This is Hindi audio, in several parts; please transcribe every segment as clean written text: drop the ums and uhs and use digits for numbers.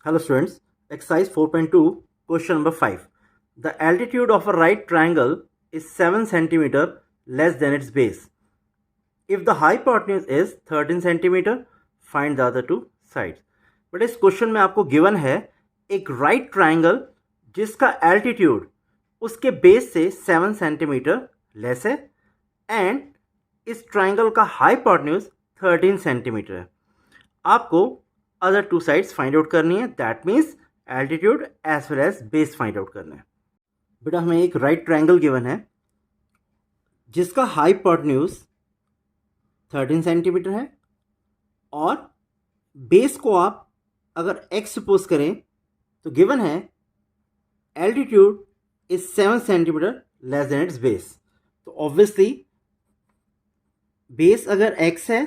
Hello students, exercise 4.2, question number 5. The altitude of a right triangle is 7 cm less than its base. If the hypotenuse is 13 cm, find the other two sides. But इस क्वेश्चन में आपको गिवन है एक राइट ट्राइंगल जिसका एल्टीट्यूड उसके बेस से 7 सेंटीमीटर लेस है एंड इस ट्राइंगल का हाइपोटेन्यूज 13 सेंटीमीटर है. आपको other two sides find out करनी है, that means altitude as well as base find out करना है. बेटा हमें एक राइट ट्राइंगल गिवन है जिसका हाइपोटेन्यूज 13 सेंटीमीटर है और बेस को आप अगर x सपोज करें तो गिवन है altitude is 7 centimetre less than it's base. तो ऑब्वियसली बेस अगर x है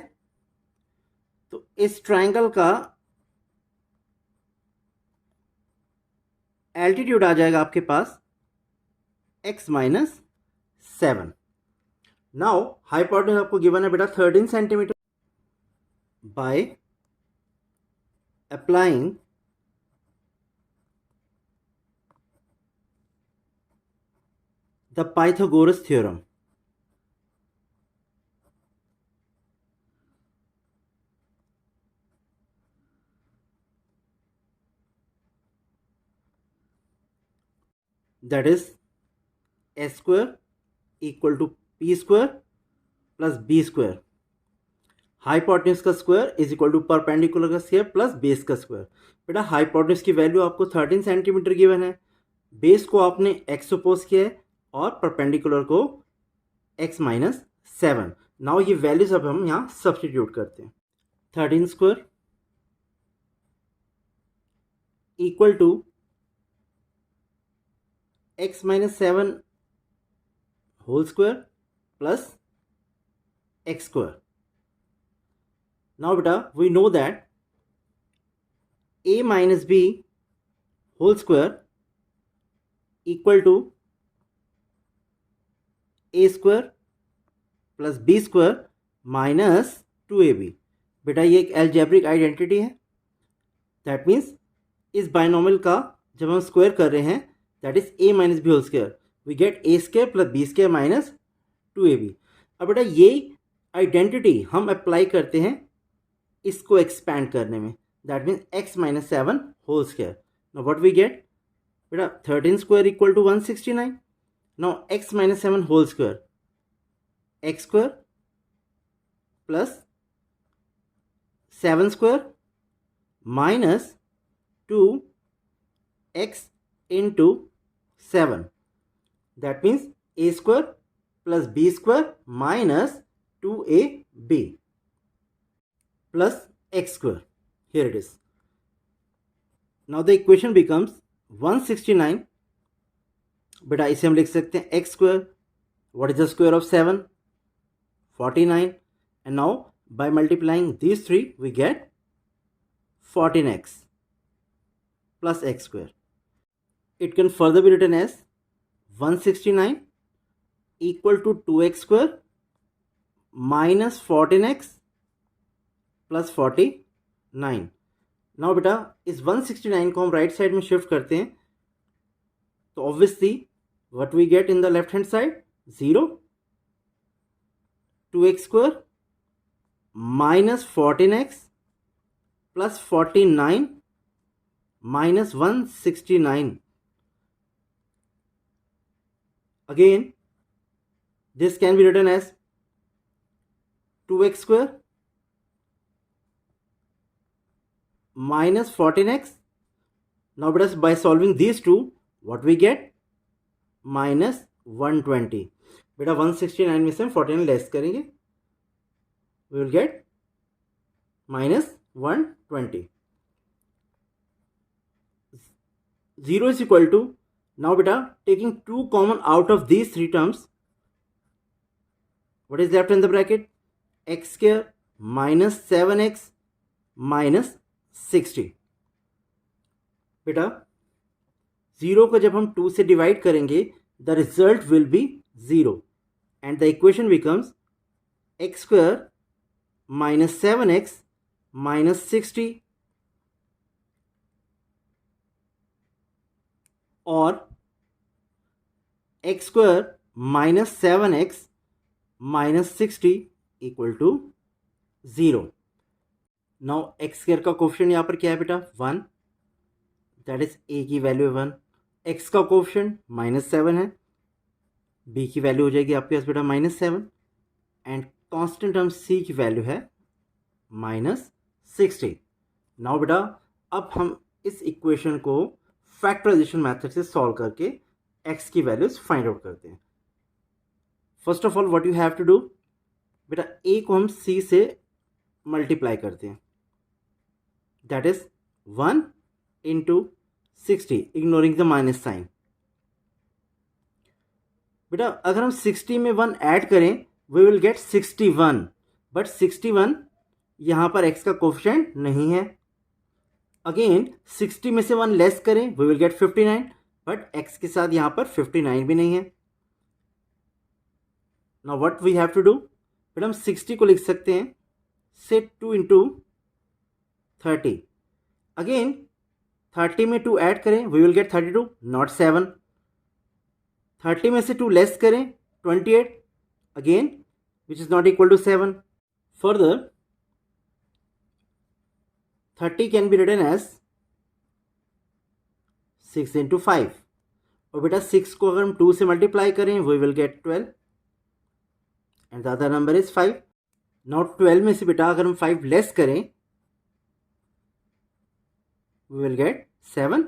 तो इस ट्राइंगल का एल्टीट्यूड आ जाएगा आपके पास x माइनस 7. नाउ हाइपोटेन्यूज आपको गिवन है बेटा 13 centimetre. By applying the Pythagoras theorem, that is a square equal to p square plus b square. Hypotenuse का square is equal to perpendicular का स्क्वायर प्लस बेस का स्क्वायर. बेटा हाइपोटेन्यूज की वैल्यू आपको 13 सेंटीमीटर गिवन है, बेस को आपने x सपोज किया है और परपेंडिकुलर को x माइनस 7. नाउ ये वैल्यूज अब हम यहाँ सब्सटीट्यूट करते हैं. 13 square equal to x minus 7 whole square plus x square. Now beta, we know that a minus b whole square equal to a square plus b square minus 2ab. बेटा ये एक एल्जेब्रिक आइडेंटिटी है, दैट मीन्स इस बाइनोमियल का जब हम स्क्वायर कर रहे हैं that is a minus b whole square, we get a square plus b square minus 2ab. अब बेटा ये आइडेंटिटी हम अप्लाई करते हैं इसको एक्सपैंड करने में, that means x minus 7 whole square. Now what we get बेटा 13 square equal to 169. Now x minus 7 whole square x square plus 7 square minus 2x into 7, that means a square plus b square minus 2ab plus x square. Here it is. Now the equation becomes 169. बेटा इसे हम लिख सकते हैं x square. What is the square of 7? 49. And now by multiplying these three we get 14x plus x square. It can further be written as 169 equal to 2x square minus 14x plus 49. Now बेटा इस 169 को हम राइट साइड में शिफ्ट करते हैं तो obviously what we get in the left hand side 0, 2x square minus 14x plus 49 minus 169. Again this can be written as 2x square minus 14x. Now by solving these two what we get minus 120. बेटा 169 में से हम 49 लेस करेंगे, we will get minus 120. 0 is equal to, now बेटा taking 2 common out of these three terms, what is left in the bracket? X square minus 7x minus 60. बेटा 0 को जब हम 2 से डिवाइड करेंगे the result will be 0 and the equation becomes x square minus 7x minus 60 और x square minus 7x minus 60 equal to 0। Now x square का कोफिशिएंट यहाँ पर क्या है बेटा 1, दैट इज ए की वैल्यू 1, एक्स का कोफिशिएंट माइनस 7 है, बी की वैल्यू हो जाएगी आपके पास बेटा माइनस 7 एंड कांस्टेंट टर्म सी की वैल्यू है माइनस 60। नाउ बेटा अब हम इस इक्वेशन को फैक्टराइजेशन मेथड से सॉल्व करके एक्स की वैल्यूज फाइंड आउट करते हैं। First of all what you have to do, बेटा ए को हम सी से मल्टीप्लाई करते हैं, that is 1 into 60 ignoring the minus sign. बेटा अगर हम 60 में 1 ऐड करें वी विल गेट 61, बट 61 यहाँ पर x का कोफिशिएंट नहीं है। अगेन 60 में से 1 लेस करें we will get 59, but x के साथ यहाँ पर 59 भी नहीं है। Now what we have to do, बेटा हम 60 को लिख सकते हैं से 2 इंटू 30, अगेन 30 में 2 ऐड करें वी विल गेट 32 नॉट 7, 30 में से 2 लेस करें 28 again which is not equal to 7। Further 30 can be written as 6 into 5, और बेटा 6 को अगर हम 2 से मल्टीप्लाई करें we will get 12 and the other number is 5। Now 12 में से बेटा अगर हम 5 लेस करें वी विल गेट 7,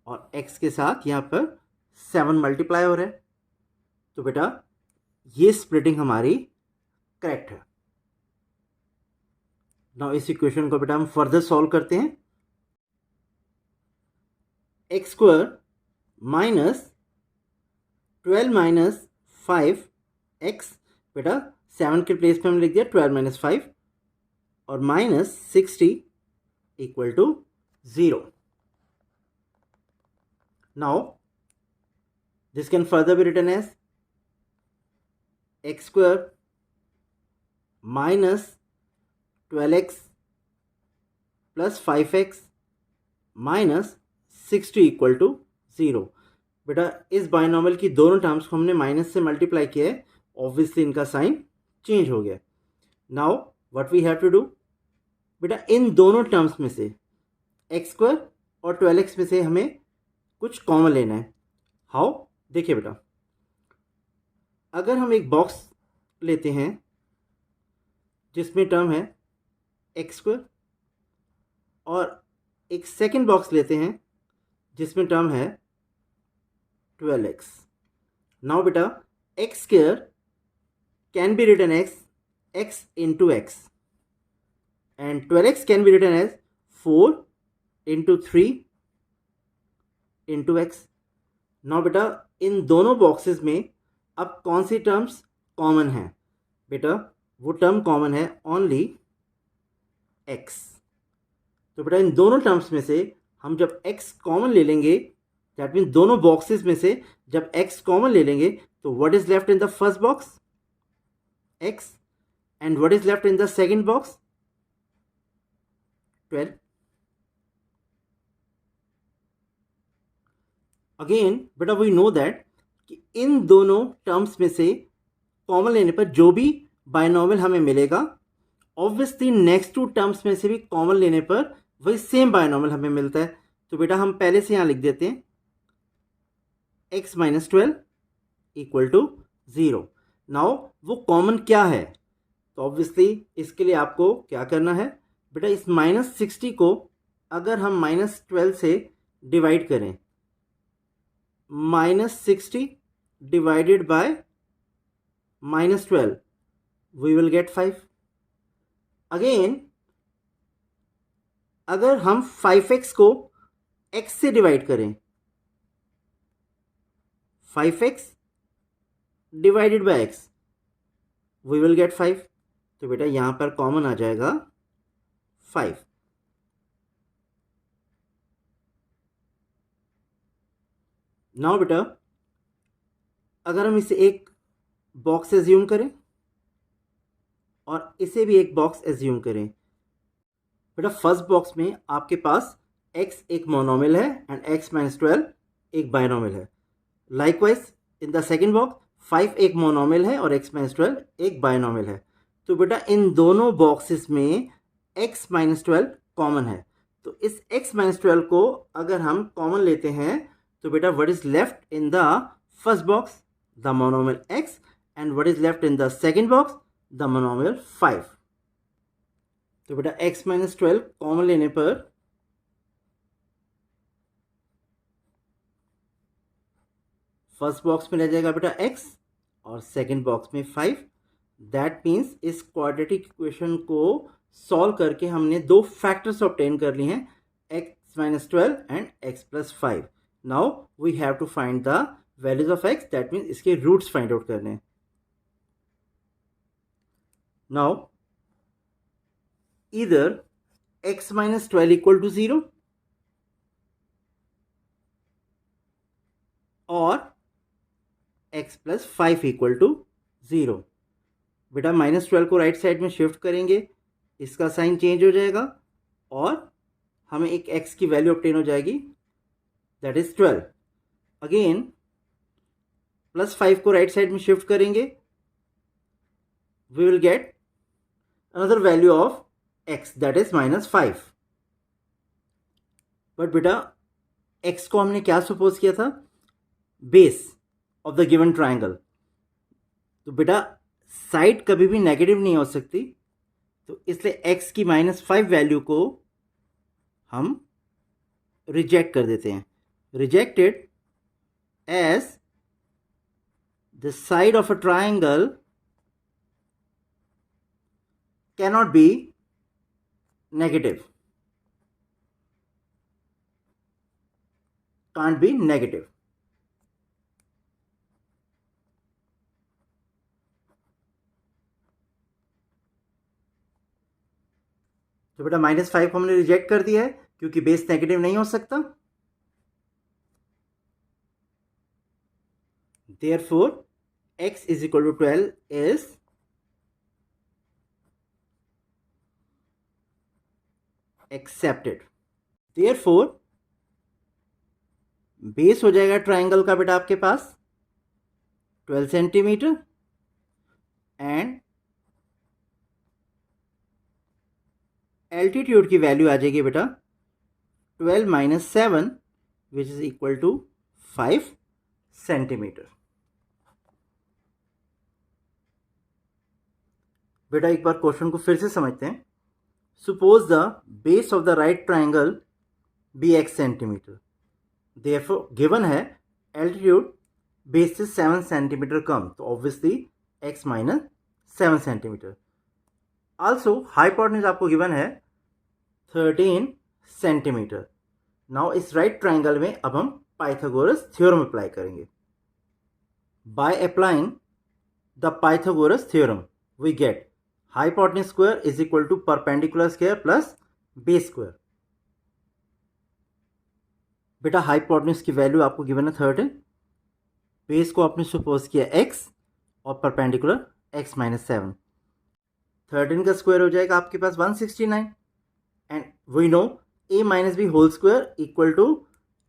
और x के साथ यहाँ पर 7 मल्टीप्लाई हो रहा है, तो बेटा ये स्प्लिटिंग हमारी करेक्ट है। नाउ इस इक्वेशन को बेटा हम फर्दर सॉल्व करते हैं। X square minus 12 minus 5x, बेटा 7 के प्लेस पे हमने लिख दिया 12 माइनस 5 और minus 60 equal to 0। Now this can further be written as x square minus 12x plus 5x minus 60 equal to 0। बेटा इस बाइनॉमियल की दोनों टर्म्स को हमने माइनस से मल्टीप्लाई किया है, ऑब्वियसली इनका साइन चेंज हो गया। Now what we have to do, बेटा इन दोनों टर्म्स में से एक्स स्क्वायर और 12x में से हमें कुछ कॉमन लेना है। हाउ, देखिए बेटा अगर हम एक बॉक्स लेते हैं जिसमें टर्म है एक्स स्क्वायर और एक सेकेंड बॉक्स लेते हैं जिसमें टर्म है 12x। नाउ बेटा x square can be written as x into x and 12x can be written as 4 into 3 into x. Now बेटा इन दोनों बॉक्सेस में अब कौन सी टर्म्स कॉमन है, बेटा वो टर्म कॉमन है ओनली x। तो बेटा इन दोनों टर्म्स में से हम जब x कॉमन ले लेंगे, दैट मीन दोनों बॉक्सेस में से जब x कॉमन ले लेंगे तो what is left in the first box x and what is left in the second box 12। Again बेटा वी नो दैट कि इन दोनों टर्म्स में से कॉमन लेने पर जो भी बाइनॉमियल हमें मिलेगा ऑब्वियसली नेक्स्ट टू टर्म्स में से भी कॉमन लेने पर वही सेम बाइनॉमियल हमें मिलता है। तो बेटा हम पहले से यहाँ लिख देते हैं x minus 12 equal to 0। Now वो कॉमन क्या है, तो ऑब्वियसली इसके लिए आपको क्या करना है, बेटा इस माइनस 60 को अगर हम माइनस 12 से डिवाइड करें, minus 60 divided by minus 12 we will get 5। Again अगर हम 5x को x से डिवाइड करें, 5x divided by x we will get 5। तो बेटा यहां पर कॉमन आ जाएगा 5। नाउ बेटा अगर हम इसे एक बॉक्स एज्यूम करें और इसे भी एक बॉक्स एज्यूम करें, बेटा फर्स्ट बॉक्स में आपके पास x एक मोनोमियल है एंड x माइनस 12 एक बायनॉमियल है। Likewise in the second box 5 एक मोनोमियल है और x माइनस 12 एक बायनॉमियल है। तो बेटा इन दोनों बॉक्सेस में x माइनस 12 कॉमन है। तो इस x माइनस 12 को अगर हम कॉमन लेते हैं तो बेटा what is left in the first box, the monomial x, and what is left in the second box, the monomial 5। तो बेटा x माइनस 12 कॉमन लेने पर फर्स्ट बॉक्स में रह जाएगा बेटा x और सेकेंड बॉक्स में 5। दैट मीन्स इस क्वाड्रेटिक इक्वेशन को सॉल्व करके हमने दो फैक्टर्स ऑब्टेन कर लिए हैं, x minus 12 and x plus 5। Now we have to find the values of x, that means इसके रूट्स फाइंड आउट करने हैं। नाउ either x minus 12 equal to 0 or x plus 5 equal to 0। बेटा माइनस 12 को राइट साइड में शिफ्ट करेंगे, इसका साइन चेंज हो जाएगा और हमें एक x की वैल्यू ऑब्टेन हो जाएगी, दैट इज 12। अगेन प्लस 5 को राइट साइड में शिफ्ट करेंगे, we will get another value of x, that is minus 5। But बेटा x को हमने क्या सपोज किया था, base of the given triangle. तो बेटा साइड कभी भी नेगेटिव नहीं हो सकती, तो इसलिए x की माइनस 5 वैल्यू को हम रिजेक्ट कर देते हैं। Rejected as the side of a triangle cannot be negative, can't be negative। तो बेटा माइनस 5 को हमने रिजेक्ट कर दिया है क्योंकि बेस नेगेटिव नहीं हो सकता। Therefore x is equal to 12 is accepted। Therefore base हो जाएगा ट्राइंगल का बेटा आपके पास 12 सेंटीमीटर एंड एल्टीट्यूड की वैल्यू आ जाएगी बेटा 12 minus 7 which is equal to 5 centimetre. बेटा एक बार क्वेश्चन को फिर से समझते हैं। Suppose the base of the right triangle be x centimetre, therefore given है altitude base से 7 सेंटीमीटर कम, तो obviously x minus 7 centimetre. Also hypotenuse आपको given है 13 सेंटीमीटर। नाउ इस राइट ट्राइंगल में अब हम पाइथागोरस थ्योरम अप्लाई करेंगे। By applying the Pythagoras theorem we get hypotenuse square is equal to perpendicular square plus base square। बेटा hypotenuse की वैल्यू आपको गिवन है 13, बेस को आपने सपोज किया x और परपेंडिकुलर x माइनस 7। 13 का स्क्वायर हो जाएगा आपके पास 169 and we know a minus b whole square equal to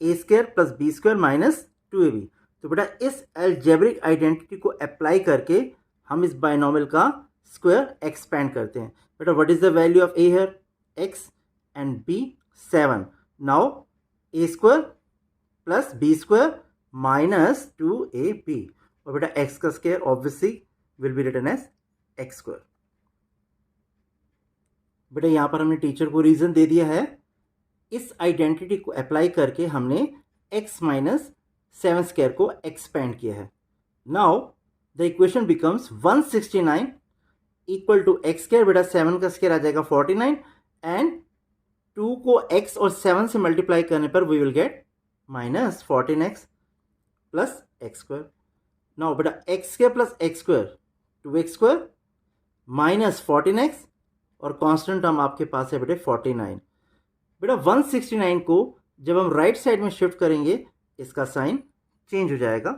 a square plus b square minus 2ab। तो बेटा इस अलजेब्रिक आइडेंटिटी को अप्लाई करके हम इस बाइनोमियल का स्क्वायर एक्सपेंड करते हैं। बेटा what is the value of a here, x and b 7। Now a square plus b square minus 2ab और बेटा x का square obviously will be written as x square. बेटा यहाँ पर हमने टीचर को रीजन दे दिया है, इस आइडेंटिटी को अप्लाई करके हमने x माइनस 7 स्क्वायर को एक्सपेंड किया है। Now the equation becomes 169 equal to x square, बेटा 7 का स्क्वायर आ जाएगा 49 एंड 2 को x और 7 से मल्टीप्लाई करने पर we will get minus 14x plus x square. Now बेटा x square plus x square 2x square minus 14x और कांस्टेंट टर्म आपके पास है बेटे 49। बेटा 169 को जब हम राइट साइड में शिफ्ट करेंगे इसका साइन चेंज हो जाएगा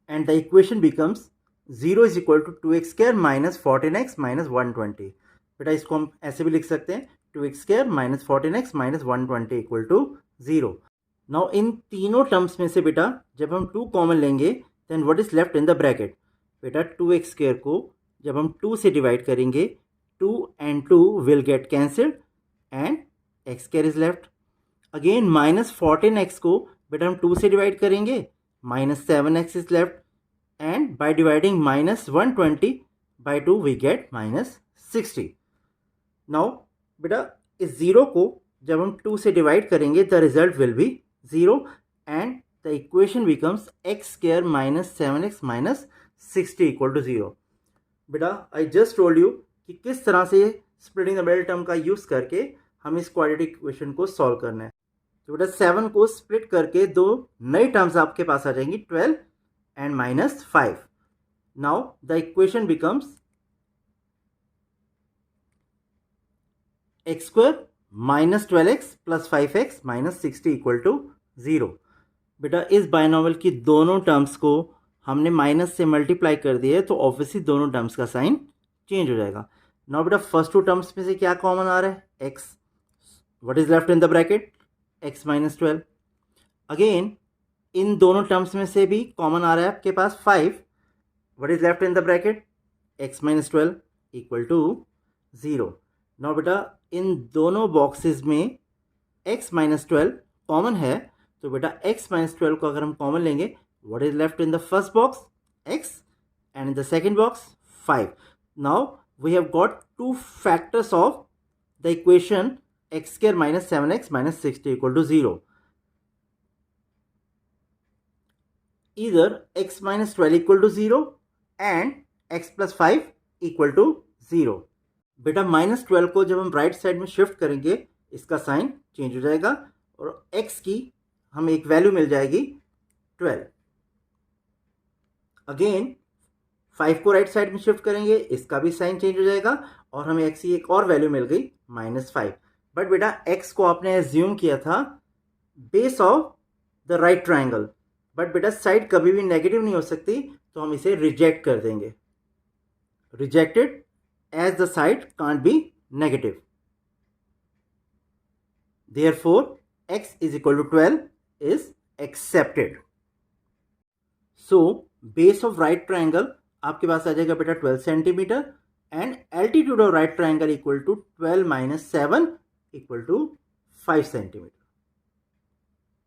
and the equation becomes 0 is equal to 2x square minus 14x minus 120। बेटा इसको हम ऐसे भी लिख सकते हैं 2x square minus 14x minus 120 equal to 0। Now इन तीनों टर्म्स में से बेटा जब हम 2 कॉमन लेंगे then what is left in the bracket? बेटा 2x स्क्वायर को जब हम 2 से डिवाइड करेंगे 2 and 2 will get cancelled and x square is left. Again minus 14x को बेटा हम 2 से डिवाइड करेंगे -7x is left and by dividing -120 by 2 we get -60. Now बेटा इस जीरो को जब हम 2 से डिवाइड करेंगे the result will be 0 and the equation becomes x square -7x -60 equal to 0. बेटा आई जस्ट टोल्ड यू कि किस तरह से स्प्लिटिंग द मिडिल टर्म का यूज करके हम इस क्वाड्रेटिक इक्वेशन को सॉल्व करना है. तो बेटा 7 को स्प्लिट करके दो नई टर्म्स आपके पास आ जाएंगी 12 and -5. Now the equation becomes x square -12x + 5x -60 equal to 0. बेटा इस बायनॉमियल की दोनों टर्म्स को हमने माइनस से मल्टीप्लाई कर दिया है तो ऑब्वियसली दोनों टर्म्स का साइन चेंज हो जाएगा. नाउ बेटा फर्स्ट 2 टर्म्स में से क्या कॉमन आ रहा है? x. What is left in the bracket? x -12. Again in दोनों टर्म्स में से भी कॉमन आ रहा है आपके पास 5. What is left in the bracket? x -12 equal to 0. Now बेटा इन दोनों बॉक्सेस में x -12 कॉमन है तो बेटा x -12 को अगर हम कॉमन लेंगे what is left in the first box? x and in the second box 5. Now we have got 2 factors of the equation x square -7x -60 equal to 0. either x -12 equal to 0 and x + 5 equal to 0. बेटा -12 को जब हम राइट साइड में शिफ्ट करेंगे इसका साइन चेंज हो जाएगा और x की हमें एक वैल्यू मिल जाएगी 12. अगेन 5 को राइट साइड में शिफ्ट करेंगे इसका भी साइन चेंज हो जाएगा और हमें x की एक और वैल्यू मिल गई -5. बट बेटा x को आपने एज्यूम किया था base of the right triangle. But बेटा साइड कभी भी नेगेटिव नहीं हो सकती तो हम इसे रिजेक्ट कर देंगे. Rejected as the side can't be negative. Therefore, x is equal to 12 is accepted. So, base of right triangle आपके पास आ जाएगा बेटा 12 centimetre and altitude of right triangle equal to 12 - 7 equal to 5 centimetre.